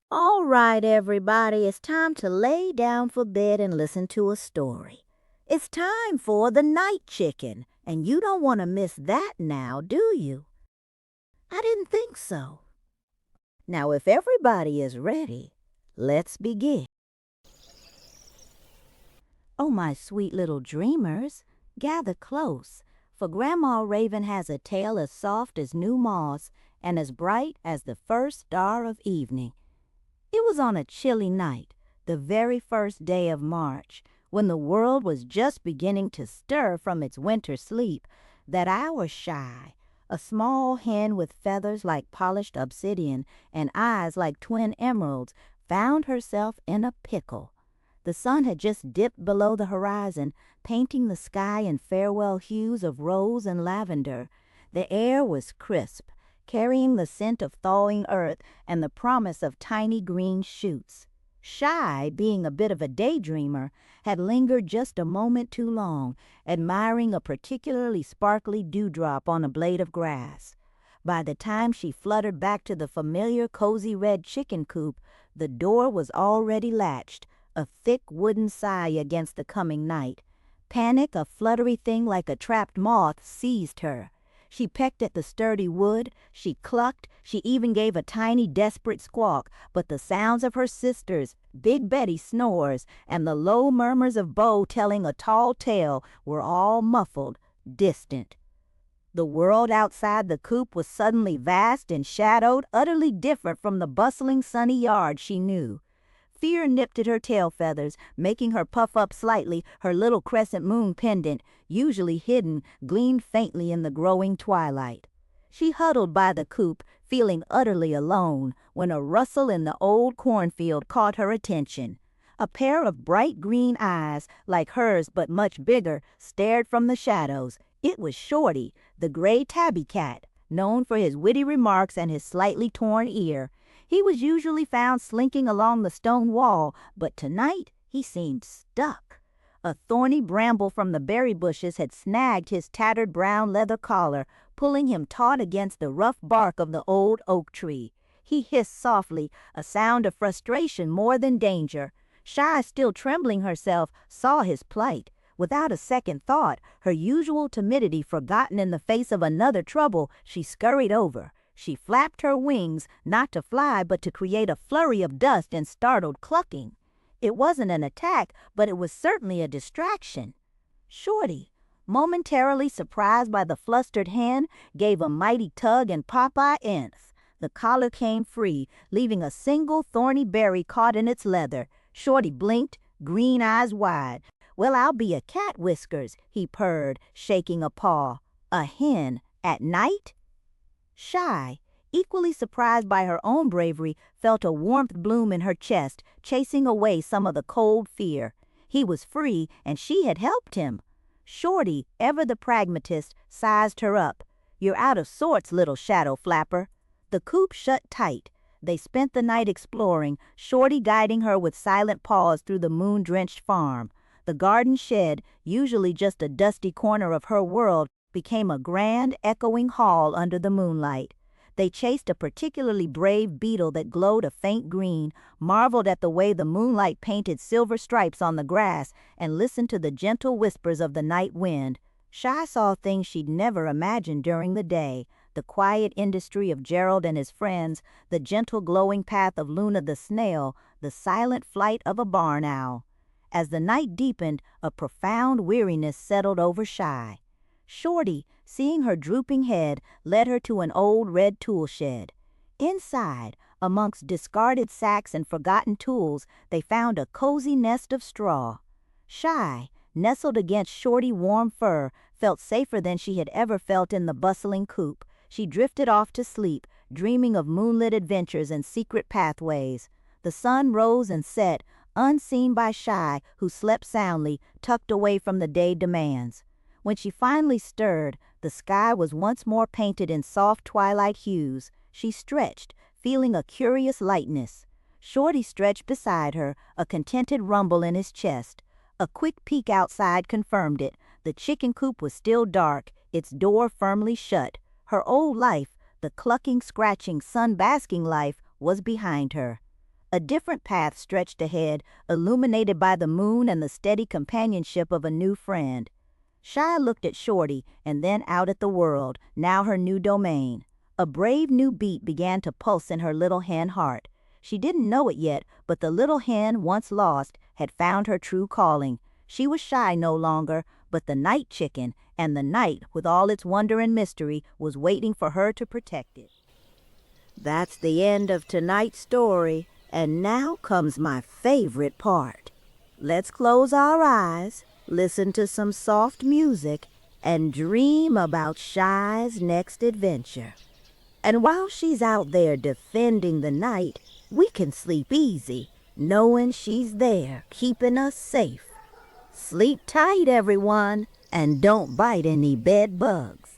All right, everybody, it's time to lay down for bed and listen to a story. It's time for the night chicken, and you don't want to miss that now, do you? I didn't think so. Now, if everybody is ready, let's begin. Oh, my sweet little dreamers, gather close, for Grandma Raven has a tail as soft as new moss and as bright as the first star of evening. It was on a chilly night, the very first day of March, when the world was just beginning to stir from its winter sleep, that our Shy, a small hen with feathers like polished obsidian and eyes like twin emeralds, found herself in a pickle. The sun had just dipped below the horizon, painting the sky in farewell hues of rose and lavender. The air was crisp, carrying the scent of thawing earth and the promise of tiny green shoots. Shy, being a bit of a daydreamer, had lingered just a moment too long, admiring a particularly sparkly dewdrop on a blade of grass. By the time she fluttered back to the familiar cozy red chicken coop, the door was already latched, a thick wooden sigh against the coming night. Panic, a fluttery thing like a trapped moth, seized her. She pecked at the sturdy wood, she clucked, she even gave a tiny desperate squawk, but the sounds of her sisters, Big Betty's snores, and the low murmurs of Bo telling a tall tale were all muffled, distant. The world outside the coop was suddenly vast and shadowed, utterly different from the bustling sunny yard she knew. Fear nipped at her tail feathers, making her puff up slightly. Her little crescent moon pendant, usually hidden, gleamed faintly in the growing twilight. She huddled by the coop, feeling utterly alone, when a rustle in the old cornfield caught her attention. A pair of bright green eyes, like hers but much bigger, stared from the shadows. It was Shorty, the gray tabby cat, known for his witty remarks and his slightly torn ear. He was usually found slinking along the stone wall, but tonight he seemed stuck. A thorny bramble from the berry bushes had snagged his tattered brown leather collar, pulling him taut against the rough bark of the old oak tree. He hissed softly, a sound of frustration more than danger. Shy, still trembling herself, saw his plight. Without a second thought, her usual timidity forgotten in the face of another trouble, she scurried over. She flapped her wings, not to fly, but to create a flurry of dust and startled clucking. It wasn't an attack, but it was certainly a distraction. Shorty, momentarily surprised by the flustered hen, gave a mighty tug and Popeye nth. The collar came free, leaving a single thorny berry caught in its leather. Shorty blinked, green eyes wide. "Well, I'll be a cat, Whiskers," he purred, shaking a paw. "A hen at night?" Shy, equally surprised by her own bravery, felt a warmth bloom in her chest, chasing away some of the cold fear. He was free, and she had helped him. Shorty, ever the pragmatist, sized her up. "You're out of sorts, little shadow flapper." The coop shut tight. They spent the night exploring, Shorty guiding her with silent paws through the moon-drenched farm. The garden shed, usually just a dusty corner of her world, became a grand, echoing hall under the moonlight. They chased a particularly brave beetle that glowed a faint green, marveled at the way the moonlight painted silver stripes on the grass, and listened to the gentle whispers of the night wind. Shy saw things she'd never imagined during the day: the quiet industry of Gerald and his friends, the gentle glowing path of Luna the snail, the silent flight of a barn owl. As the night deepened, a profound weariness settled over Shy. Shorty, seeing her drooping head, led her to an old red tool shed. Inside, amongst discarded sacks and forgotten tools, they found a cozy nest of straw. Shy, nestled against Shorty's warm fur, felt safer than she had ever felt in the bustling coop. She drifted off to sleep, dreaming of moonlit adventures and secret pathways. The sun rose and set, unseen by Shy, who slept soundly, tucked away from the day demands. When she finally stirred, the sky was once more painted in soft twilight hues. She stretched, feeling a curious lightness. Shorty stretched beside her, a contented rumble in his chest. A quick peek outside confirmed it. The chicken coop was still dark, its door firmly shut. Her old life, the clucking, scratching, sun-basking life, was behind her. A different path stretched ahead, illuminated by the moon and the steady companionship of a new friend. Shy looked at Shorty and then out at the world, now her new domain. A brave new beat began to pulse in her little hen heart. She didn't know it yet, but the little hen, once lost, had found her true calling. She was Shy no longer, but the night chicken, and the night, with all its wonder and mystery, was waiting for her to protect it. That's the end of tonight's story, and now comes my favorite part. Let's close our eyes, listen to some soft music, and dream about Shy's next adventure. And while she's out there defending the night, we can sleep easy, knowing she's there, keeping us safe. Sleep tight, everyone, and don't bite any bed bugs.